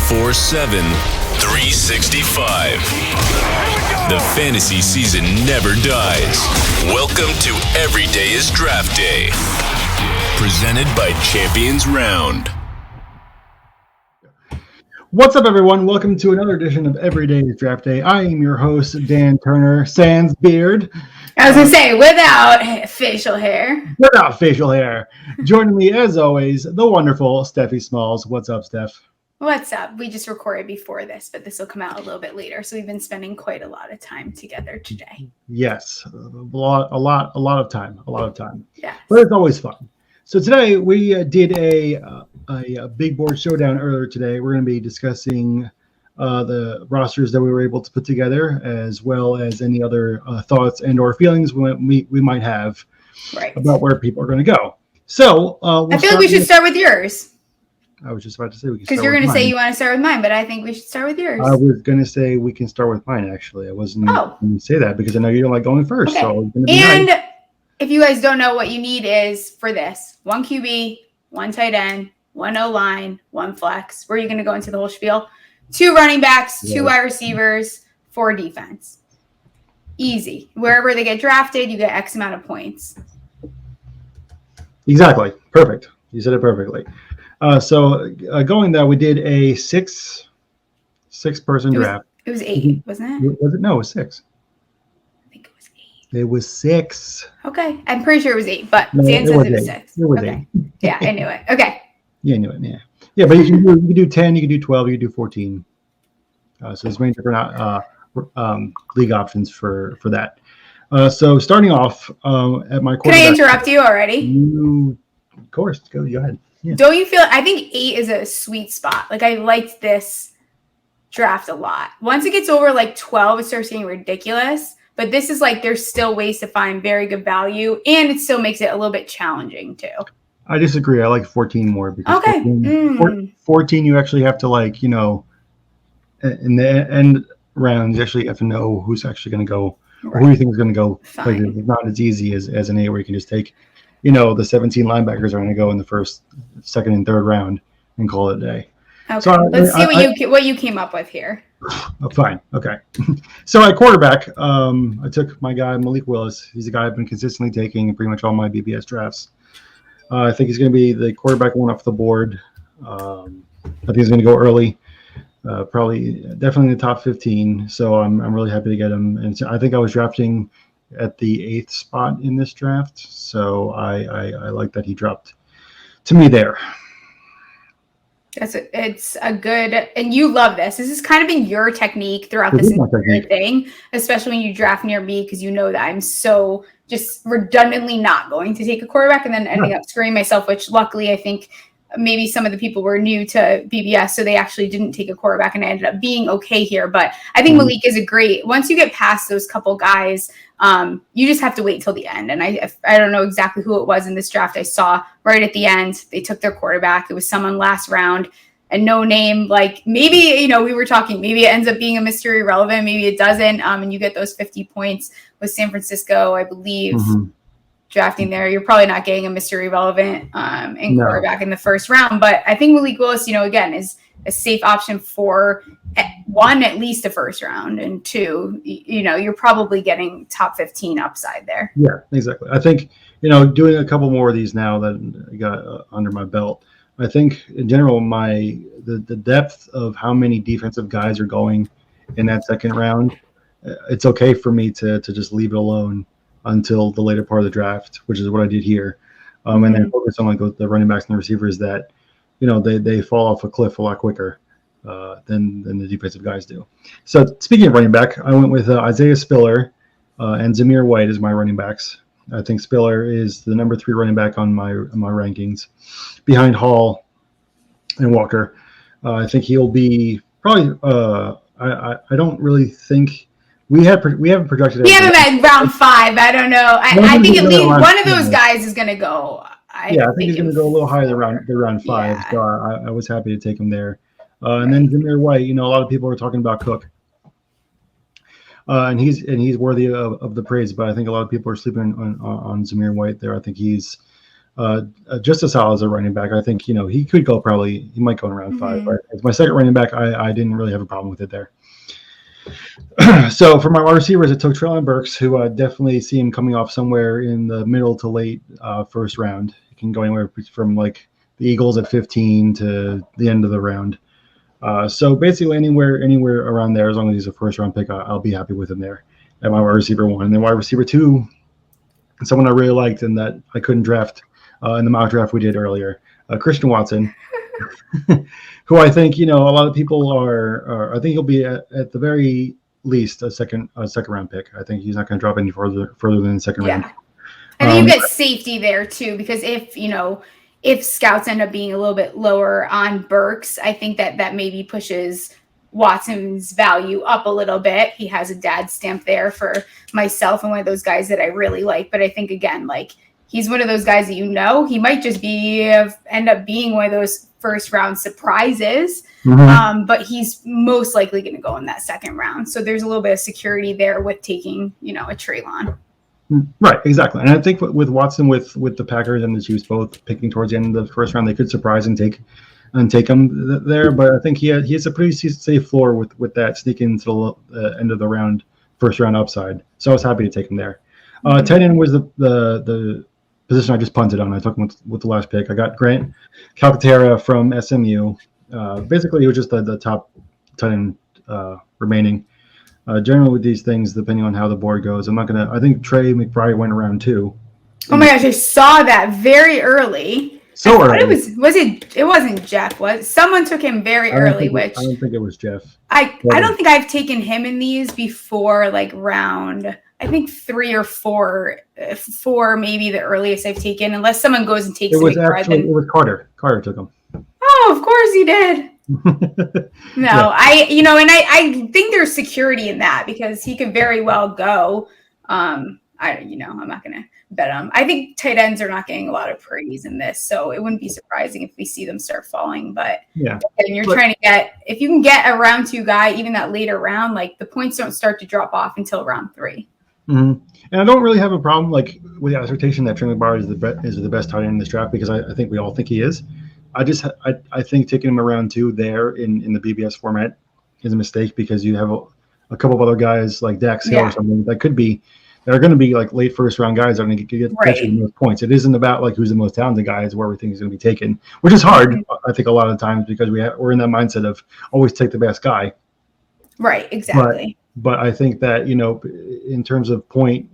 24/7, 365. The fantasy season never dies. Welcome to Every Day is Draft Day. Presented by Champions Round. What's up, everyone? Welcome to another edition of Every Day is Draft Day. I am your host, Dan Turner, sans beard. I was going to say, without facial hair. Without facial hair. Joining me, as always, the wonderful Steffi Smalls. What's up, Steph? What's up? We just recorded before this, but this will come out a little bit later. So we've been spending quite a lot of time together today. Yes, a lot of time. Yeah. But it's always fun. So today we did a Big Board Showdown earlier today. We're going to be discussing the rosters that we were able to put together, as well as any other thoughts and or feelings we might have about where people are going to go. So I feel like we should start with yours. I was just about to say we can start with because you're going to say you want to start with mine, but I think we should start with yours. I was going to say we can start with mine, actually. I wasn't going to say that because I know you don't like going first. Okay. So it's going to be nice. If you guys don't know, what you need is for this: 1 QB, 1 tight end, 1 O-line, 1 flex. Where are you going to go into the whole spiel? 2 running backs, 2 wide receivers, 4 defense. Easy. Wherever they get drafted, you get X amount of points. Exactly. Perfect. You said it perfectly. So going there, we did a six-person draft. It was 8, wasn't it? Was it? No, it was 6. I think it was 8. It was 6. Okay. I'm pretty sure it was 8, but No, Dan says it was 8. 6. It was okay. 8. Yeah, I knew it. Okay. Yeah, I knew it. Yeah. Yeah, but you can do 10, you can do 12, you can do 14. So there's many different league options for that. So starting off at my quarterback. Can I interrupt you already? Of course. Go ahead. Yeah. Don't you feel? I think 8 is a sweet spot. Like, I liked this draft a lot. Once it gets over like 12, it starts getting ridiculous. But this is like, there's still ways to find very good value, and it still makes it a little bit challenging too. I disagree. I like 14 more because okay. 14 you actually have to, like, you know, in the end rounds, you actually have to know who's actually going to go, or who you think is going to go. Like, it's not as easy as an 8 where you can just take, you know, the 17 linebackers are going to go in the first, second, and third round and call it a day. Okay, so let's see what you came up with here. Oh, fine. Okay. So at quarterback, I took my guy, Malik Willis. He's a guy I've been consistently taking in pretty much all my BBS drafts. I think he's going to be the quarterback one off the board. I think he's going to go early, definitely in the top 15. So I'm really happy to get him. And so I think I was drafting at the 8th spot in this draft. So I like that he dropped to me there. It's a good, and you love this. This has kind of been your technique throughout this entire thing, especially when you draft near me, because you know that I'm so just redundantly not going to take a quarterback and then ending up screwing myself, which luckily I think maybe some of the people were new to BBS, so they actually didn't take a quarterback, and I ended up being okay here. But I think Malik is a great, once you get past those couple guys, you just have to wait till the end. And I don't know exactly who it was in this draft. I saw right at the end, they took their quarterback. It was someone last round, and no name. Like, maybe, you know, we were talking, maybe it ends up being a mystery relevant, maybe it doesn't. And you get those 50 points with San Francisco, I believe. Drafting there, you're probably not getting a mystery relevant quarterback in the first round. But I think Malik Willis, you know, again, is a safe option for 1, at least the first round, and 2, you know, you're probably getting top 15 upside there. Yeah, exactly. I think, you know, doing a couple more of these now that I got under my belt, I think in general, the depth of how many defensive guys are going in that second round, it's okay for me to just leave it alone until the later part of the draft, which is what I did here. And then focus on like the running backs and the receivers that, you know, they fall off a cliff a lot quicker than the defensive guys do. So speaking of running back, I went with Isaiah Spiller and Zamir White as my running backs. I think Spiller is the number 3 running back on my rankings, behind Hall and Walker. I think he'll be probably. I don't really think. We haven't projected. We haven't at round 5. I don't know. I think at least one of those guys is going to go. I think he's going to go a little higher than round 5. Yeah. So I was happy to take him there. And then Zamir White. You know, a lot of people are talking about Cook, and he's worthy of the praise. But I think a lot of people are sleeping on Zamir White there. I think he's just as solid as a running back. I think, he could go he might go in round 5. But as my second running back, I didn't really have a problem with it there. So for my wide receivers, it took Treylon Burks, who I definitely see him coming off somewhere in the middle to late first round. He can go anywhere from like the Eagles at 15 to the end of the round. So basically anywhere around there, as long as he's a first round pick, I'll be happy with him there at my wide receiver 1. And then wide receiver 2, someone I really liked and that I couldn't draft in the mock draft we did earlier, Christian Watson, who I think, a lot of people are I think he'll be at the very least a second round pick. I think he's not going to drop any further than the second round. And then you get safety there too, because if scouts end up being a little bit lower on Burks, I think that maybe pushes Watson's value up a little bit. He has a dad stamp there for myself and one of those guys that I really like. But I think, again, like, he's one of those guys that he might just end up being one of those first round surprises. But he's most likely going to go in that second round. So there's a little bit of security there with taking, a Treylon. Right, exactly. And I think with Watson, with the Packers and the Chiefs both picking towards the end of the first round, they could surprise and take him there. But I think he has a pretty safe floor with that sneaking into the end of the round, first round upside. So I was happy to take him there. Tight end was the position I just punted on. I took him with the last pick. I got Grant Calcaterra from SMU. Basically, he was just the top tight end remaining. Generally with these things, depending on how the board goes, I think Trey McBride went around 2. Oh my gosh, I saw that very early. So early. It wasn't Jeff. Someone took him very early, I don't think it was Jeff. I don't think I've taken him in these before, like round, I think 3 or 4, 4 maybe the earliest I've taken, unless someone goes and takes it was Carter. Carter took him. Oh, of course he did. I think there's security in that because he could very well go. I'm not going to bet him. I think tight ends are not getting a lot of praise in this, so it wouldn't be surprising if we see them start falling. But trying to if you can get a round 2 guy, even that later round, like the points don't start to drop off until round 3. And I don't really have a problem like with the expectation that Trey McBride is the best tight end in this draft because I think we all think he is. I think taking him around 2 there in the BBS format is a mistake because you have a couple of other guys like Dax Hill or something that are going to be like late first round guys that are going to get the most points. It isn't about like who's the most talented guy; it's where everything is going to be taken, which is hard. I think a lot of times because we're in that mindset of always take the best guy. Right. Exactly. But I think that in terms of point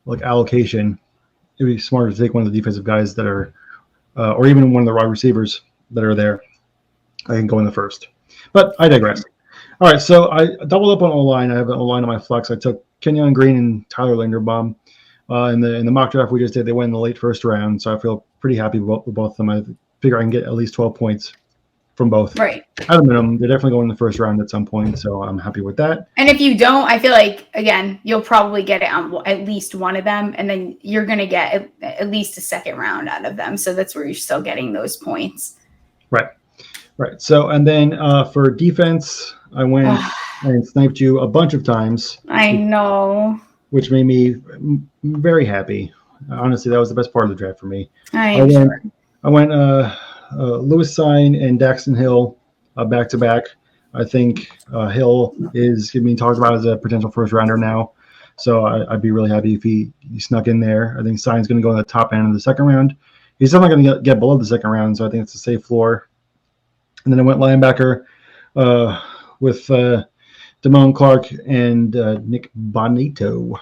like allocation, it'd be smarter to take one of the defensive guys that are. Or even one of the wide receivers that are there, I can go in the first. But I digress. All right, so I doubled up on O-line. I have an O-line on my flex. I took Kenyon Green and Tyler Linderbaum. In the mock draft we just did, they went in the late first round, so I feel pretty happy with both of them. I figure I can get at least 12 points from both. Right. At a minimum, they're definitely going in the first round at some point, so I'm happy with that. And if you don't, I feel like, again, you'll probably get it on at least one of them, and then you're going to get at least a second round out of them. So that's where you're still getting those points. Right. So, and then for defense, I went and sniped you a bunch of times. I know. Which made me very happy. Honestly, that was the best part of the draft for me. I went Lewis Sign and Daxton Hill back to back. I think Hill is being talked about as a potential first rounder now, so I'd be really happy if he snuck in there. I think Sign's going to go in the top end of the second round. He's still not going to get below the second round, so I think it's a safe floor. And then I went linebacker with Damone Clark and Nick Bonito.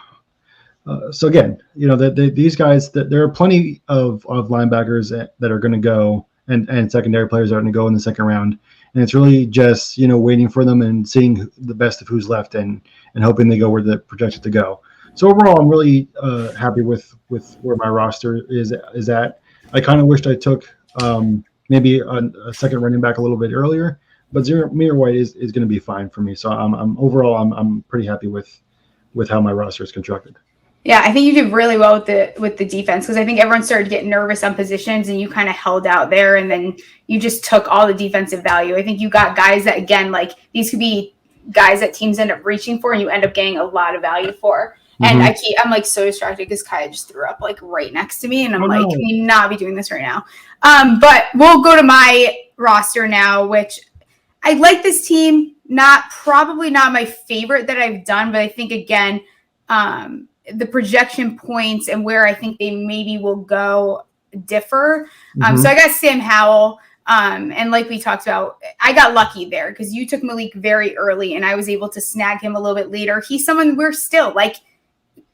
So again, these guys, there are plenty of linebackers that are going to go and secondary players that are going to go in the second round. And it's really just, waiting for them and seeing the best of who's left and hoping they go where they're projected to go. So overall, I'm really happy with where my roster is at. I kind of wished I took maybe a second running back a little bit earlier, but Zamir White is going to be fine for me. So I'm pretty happy with how my roster is constructed. Yeah, I think you did really well with the defense because I think everyone started to get nervous on positions and you kind of held out there and then you just took all the defensive value. I think you got guys that, again, like these could be guys that teams end up reaching for and you end up getting a lot of value for. And I'm like so distracted because Kaya just threw up like right next to me. And I'm like, can we not be doing this right now? But we'll go to my roster now, which I like this team. Probably not my favorite that I've done, but I think again, the projection points and where I think they maybe will go differ. So I got Sam Howell. And like we talked about, I got lucky there because you took Malik very early and I was able to snag him a little bit later. He's someone we're still like,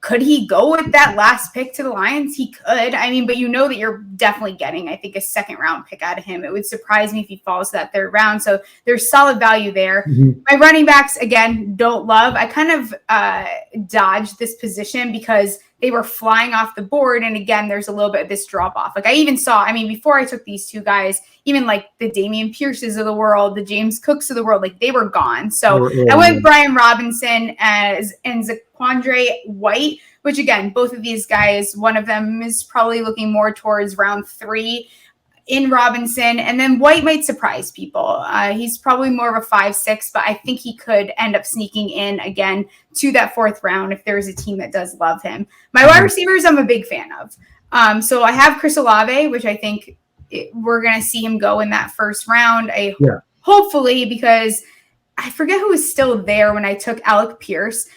could he go with that last pick to the Lions? He could. I mean, but you know that you're definitely getting, I think, a second round pick out of him. It would surprise me if he falls to that third round. So there's solid value there. My running backs, again, don't love. I kind of dodged this position because they were flying off the board. And again, there's a little bit of this drop off. Like I even saw, I mean, before I took these two guys, even like the Damian Pierces of the world, the James Cooks of the world, like they were gone. So I went Brian Robinson and Zaquandre White, which again, both of these guys, one of them is probably looking more towards round 3 in Robinson. And then White might surprise people. He's probably more of a 5-6, but I think he could end up sneaking in again to that 4th round if there's a team that does love him. My wide receivers, I'm a big fan of. So I have Chris Olave, which I think we're going to see him go in that 1st round. Hopefully, because I forget who was still there when I took Alec Pierce.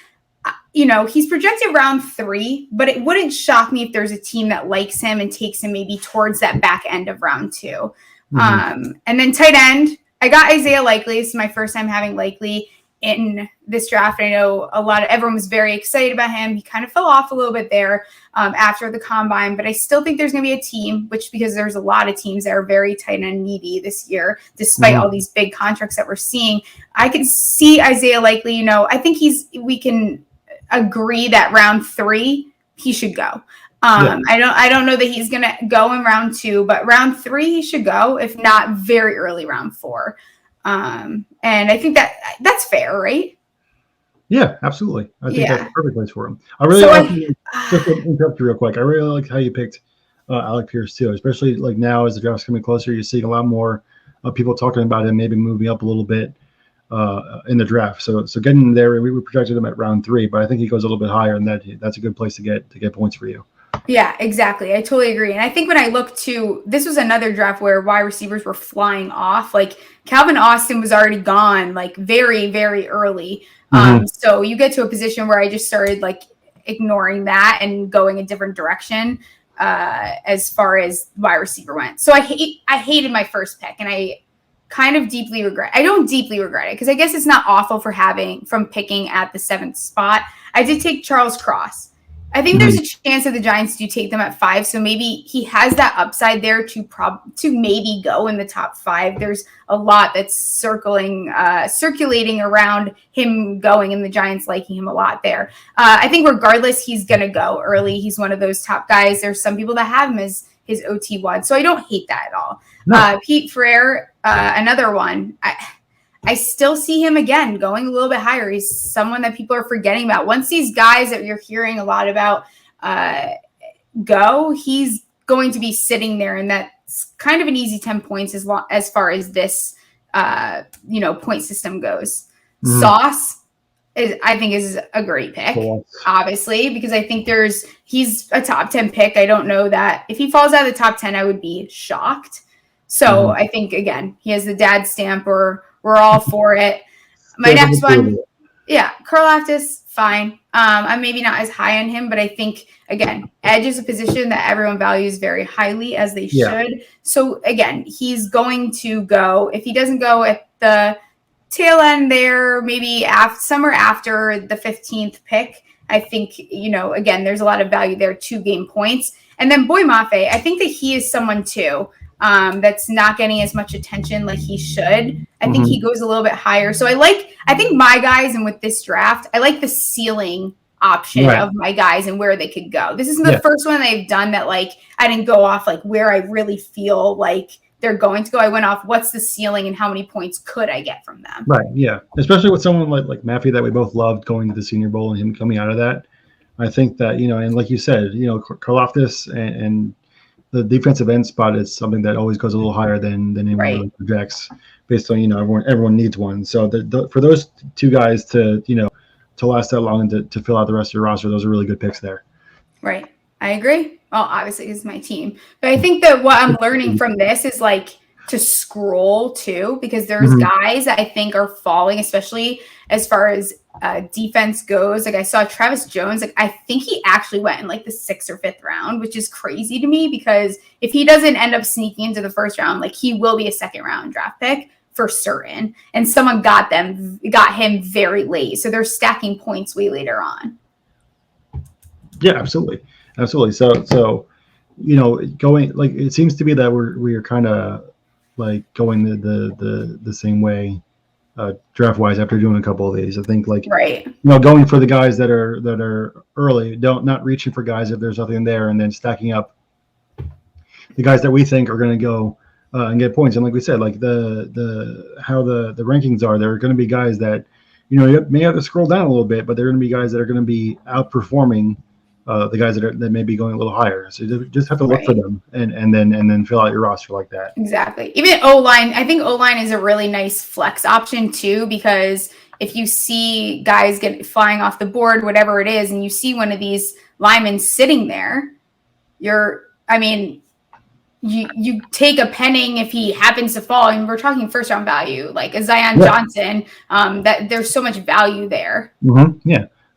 He's projected round 3, but it wouldn't shock me if there's a team that likes him and takes him maybe towards that back end of round 2. And then tight end, I got Isaiah Likely. This is my first time having Likely in this draft. I know everyone was very excited about him. He kind of fell off a little bit there after the combine, but I still think there's going to be a team, because there's a lot of teams that are very tight end needy this year, despite all these big contracts that we're seeing. I can see Isaiah Likely, I think we can agree that round 3 he should go. I don't know that he's gonna go in round 2, but round 3 he should go, if not very early round 4. And I think that's fair, right? Yeah, absolutely. I think that's a perfect place for him. I really just to interrupt you real quick. I really like how you picked Alec Pierce too, especially like now as the draft's coming closer, you're seeing a lot more people talking about him maybe moving up a little bit in the draft. So getting there, we projected him at round 3, but I think he goes a little bit higher, and that's a good place to get points for you. Yeah, exactly. I totally agree. And I think when I look to, this was another draft where wide receivers were flying off. Like Calvin Austin was already gone, like very, very early. So you get to a position where I just started like ignoring that and going a different direction as far as wide receiver went. So I hated my first pick, and I kind of deeply regret. I don't deeply regret it because I guess it's not awful from picking at the 7th spot. I did take Charles Cross. I think there's a chance that the Giants do take them at 5, so maybe he has that upside there to maybe go in the top 5. There's a lot that's circulating around him going, and the Giants liking him a lot there. I think regardless, he's going to go early. He's one of those top guys. There's some people that have him as his OT1, so I don't hate that at all. No. Pete Freire, another one. I still see him again going a little bit higher. He's someone that people are forgetting about. Once these guys that you're hearing a lot about go, he's going to be sitting there, and that's kind of an easy 10 points as far as this point system goes. Sauce I think is a great pick, obviously, because I think he's a top 10 pick. I don't know that if he falls out of the top 10, I would be shocked. So I think, again, he has the dad stamp, or we're all for it. My next one, Karlaftis, fine. I'm maybe not as high on him, but I think, again, edge is a position that everyone values very highly, as they should. So, again, he's going to go. If he doesn't go at the tail end there, maybe somewhere after the 15th pick, I think, again, there's a lot of value there to gain points. And then Boy Mafe, I think that he is someone, too, that's not getting as much attention like he should. I think he goes a little bit higher. So I think my guys, and with this draft, I like the ceiling option of my guys and where they could go. This isn't the first one they've done that, like, I didn't go off like where I really feel like they're going to go. I went off what's the ceiling and how many points could I get from them. Right. Yeah. Especially with someone like Maffey that we both loved going to the Senior Bowl and him coming out of that. I think that, and like you said, Karlaftis and the defensive end spot is something that always goes a little higher than anyone really projects, based on everyone needs one. So for those two guys to to last that long and to fill out the rest of your roster. Those are really good picks there. Right. I agree. Well, obviously it's my team, but I think that what I'm learning from this is like to scroll too, because there's guys that I think are falling, especially as far as defense goes. Like I saw Travis Jones, like I think he actually went in like the 6th or 5th round, which is crazy to me because if he doesn't end up sneaking into the 1st round, like he will be a 2nd round draft pick for certain. And someone got him very late. So they're stacking points way later on. Yeah, absolutely. So, going like it seems to be that we're kind of like going the same way draft wise after doing a couple of these. I think going for the guys that are early, not reaching for guys if there's nothing there, and then stacking up the guys that we think are going to go and get points. And like we said, like how the rankings are, there are going to be guys that you may have to scroll down a little bit, but they're going to be guys that are going to be outperforming the guys that may be going a little higher. So you just have to look for them and then fill out your roster like that. Exactly. Even O-line, I think O-line is a really nice flex option too, because if you see guys flying off the board, whatever it is, and you see one of these linemen sitting there, you take a penning if he happens to fall, and we're talking 1st round value, like a Zion Johnson, that there's so much value there.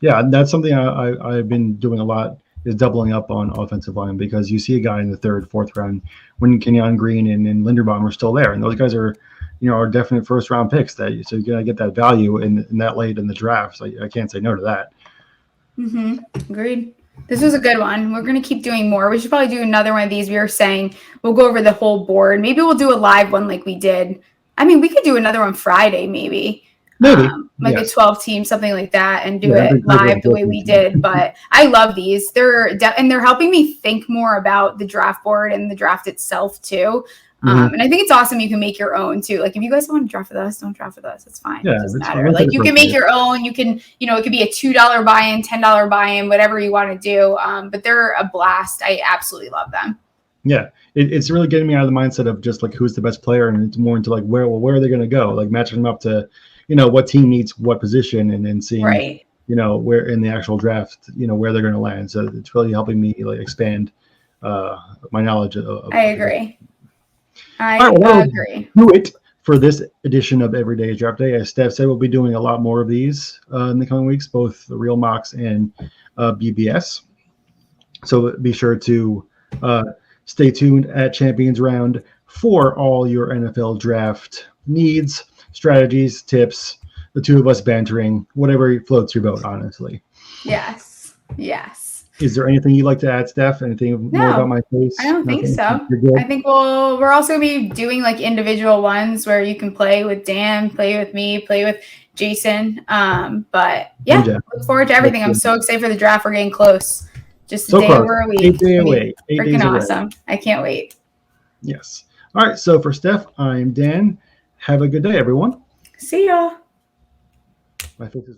Yeah, that's something I've been doing a lot, is doubling up on offensive line, because you see a guy in the 3rd, 4th round when Kenyon Green and Linderbaum are still there, and those guys are definite 1st round picks. So you're gonna get that value in that late in the draft. So I can't say no to that. Agreed. This was a good one. We're gonna keep doing more. We should probably do another one of these. We were saying we'll go over the whole board. Maybe we'll do a live one like we did. I mean, we could do another one Friday, maybe. Like a 12 team, something like that, and do it live the way we did. But I love these. They're helping me think more about the draft board and the draft itself too. And I think it's awesome. You can make your own too. Like if you guys want to draft with us, don't draft with us. It's fine. Yeah, it doesn't matter. Like you can make your own. You can, it could be a $2 buy-in, $10 buy-in, whatever you want to do. But they're a blast. I absolutely love them. Yeah, it's really getting me out of the mindset of just like who's the best player, and it's more into like where are they going to go? Like matching them up to what team needs what position, and then seeing where in the actual draft where they're going to land. So it's really helping me like expand my knowledge of I agree. I agree. Do it for this edition of Everyday Draft Day. As Steph said, we'll be doing a lot more of these in the coming weeks, both the Real Mocks and BBS. So be sure to stay tuned at Champions Round for all your NFL draft needs, strategies, tips, the two of us bantering, whatever floats your boat, honestly. Yes. Is there anything you'd like to add, Steph? Anything more about my case? I don't think so. I think we're also going to be doing like individual ones where you can play with Dan, play with me, play with Jason. But look forward to everything. I'm so excited for the draft. We're getting close. Just a day over a week. 8 days away. Freaking awesome. I can't wait. Yes. All right. So for Steph, I'm Dan. Have a good day, everyone. See y'all. My face is